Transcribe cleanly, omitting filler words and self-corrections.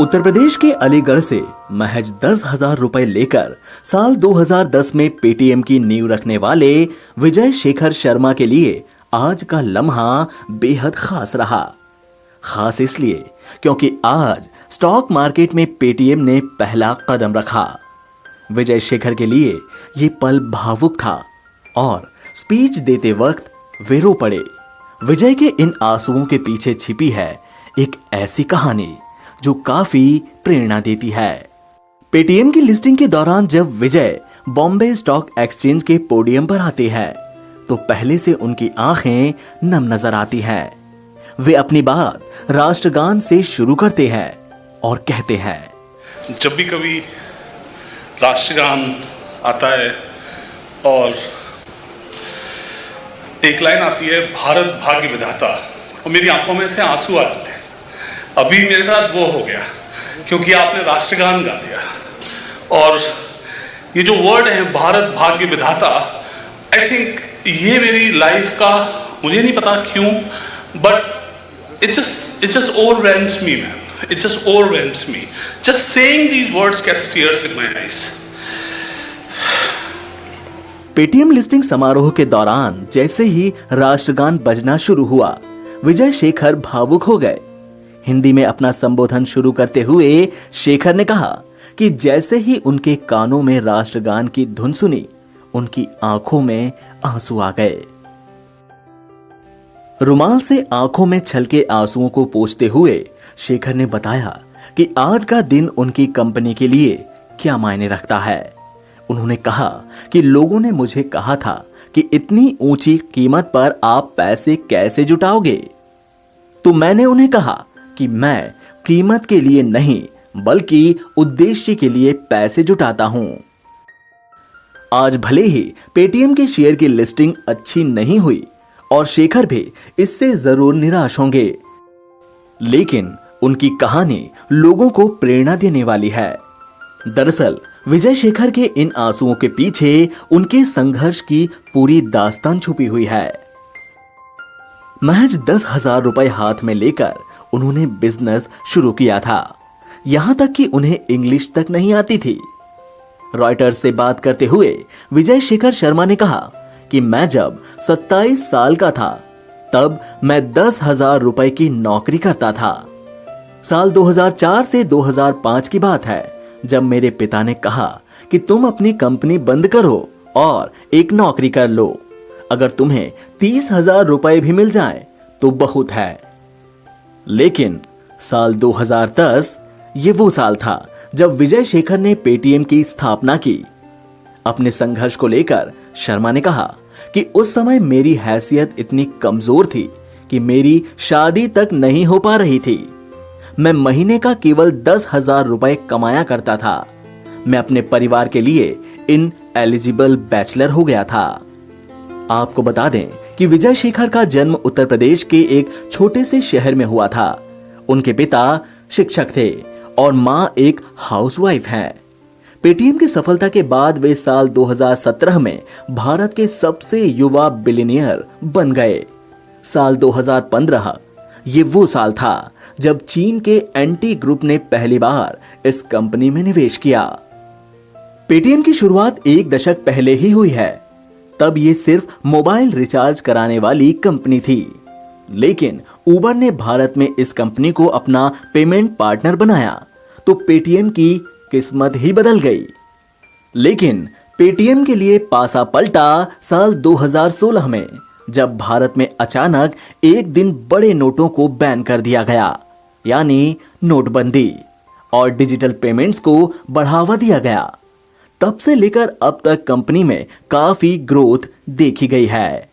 उत्तर प्रदेश के अलीगढ़ से महज 10,000 रुपए लेकर साल 2010 में पेटीएम की नींव रखने वाले विजय शेखर शर्मा के लिए आज का लम्हा बेहद खास रहा। खास इसलिए क्योंकि आज स्टॉक मार्केट में पेटीएम ने पहला कदम रखा। विजय शेखर के लिए ये पल भावुक था और स्पीच देते वक्त वे रो पड़े। विजय के इन आंसुओं के पीछे छिपी है एक ऐसी कहानी जो काफी प्रेरणा देती है। पेटीएम की लिस्टिंग के दौरान जब विजय बॉम्बे स्टॉक एक्सचेंज के पोडियम पर आते हैं तो पहले से उनकी आंखें नम नजर आती हैं। वे अपनी बात राष्ट्रगान से शुरू करते हैं और कहते हैं, जब भी कभी राष्ट्रगान आता है और एक लाइन आती है, भारत भाग्य विधाता, और मेरी आंखों में से आंसू आ जाते हैं। अभी मेरे साथ वो हो गया क्योंकि आपने राष्ट्रगान गा दिया। और ये जो वर्ड है भारत भाग्य विधाता, आई थिंक ये मेरी लाइफ का, मुझे नहीं पता क्यों, but it just overwhelms me, man. It just overwhelms me. Just saying these words gets tears in my eyes. Paytm listing समारोह के दौरान जैसे ही राष्ट्रगान बजना शुरू हुआ, विजय शेखर भावुक हो गए। हिंदी में अपना संबोधन शुरू करते हुए शेखर ने कहा कि जैसे ही उनके कानों में राष्ट्रगान की धुन सुनी, उनकी आंखों में आंसू आ गए। रुमाल से आंखों में छलके आंसुओं को पोंछते हुए शेखर ने बताया कि आज का दिन उनकी कंपनी के लिए क्या मायने रखता है। उन्होंने कहा कि लोगों ने मुझे कहा था कि इतनी ऊंची कीमत पर आप पैसे कैसे जुटाओगे, तो मैंने उन्हें कहा कि मैं कीमत के लिए नहीं बल्कि उद्देश्य के लिए पैसे जुटाता हूं। आज भले ही पेटीएम के शेयर की लिस्टिंग अच्छी नहीं हुई और शेखर भी इससे जरूर निराश होंगे, लेकिन उनकी कहानी लोगों को प्रेरणा देने वाली है। दरअसल विजय शेखर के इन आंसुओं के पीछे उनके संघर्ष की पूरी दास्तान छुपी हुई है। महज 10,000 रुपए हाथ में लेकर उन्होंने बिजनेस शुरू किया था। यहां तक कि उन्हें इंग्लिश तक नहीं आती थी। रॉयटर्स से बात करते हुए विजय शेखर शर्मा ने कहा कि मैं जब 27 साल का था तब मैं 10,000 रुपए की नौकरी करता था। साल 2004 से 2005 की बात है जब मेरे पिता ने कहा कि तुम अपनी कंपनी बंद करो और एक नौकरी कर लो, अगर तुम्हें 30,000 रुपए भी मिल जाए तो बहुत है। लेकिन साल 2010 ये वो साल था जब विजय शेखर ने पेटीएम की स्थापना की। अपने संघर्ष को लेकर शर्मा ने कहा कि उस समय मेरी हैसियत इतनी कमजोर थी कि मेरी शादी तक नहीं हो पा रही थी। मैं महीने का केवल 10,000 रुपए कमाया करता था। मैं अपने परिवार के लिए इन एलिजिबल बैचलर हो गया था। आपको बता दें कि विजय शेखर का जन्म उत्तर प्रदेश के एक छोटे से शहर में हुआ था। उनके पिता शिक्षक थे और मां एक हाउसवाइफ हैं। पेटीएम की सफलता के बाद वे साल 2017 में भारत के सबसे युवा बिलियनियर बन गए। साल 2015 ये वो साल था जब चीन के एंटी ग्रुप ने पहली बार इस कंपनी में निवेश किया। पेटीएम की शुरुआत एक दशक पहले ही हुई है। तब ये सिर्फ मोबाइल रिचार्ज कराने वाली कंपनी थी, लेकिन उबर ने भारत में इस कंपनी को अपना पेमेंट पार्टनर बनाया तो पेटीएम की किस्मत ही बदल गई। लेकिन पेटीएम के लिए पासा पलटा साल 2016 में जब भारत में अचानक एक दिन बड़े नोटों को बैन कर दिया गया, यानी नोटबंदी, और डिजिटल पेमेंट्स को बढ़ावा दिया गया। तब से लेकर अब तक कंपनी में काफी ग्रोथ देखी गई है।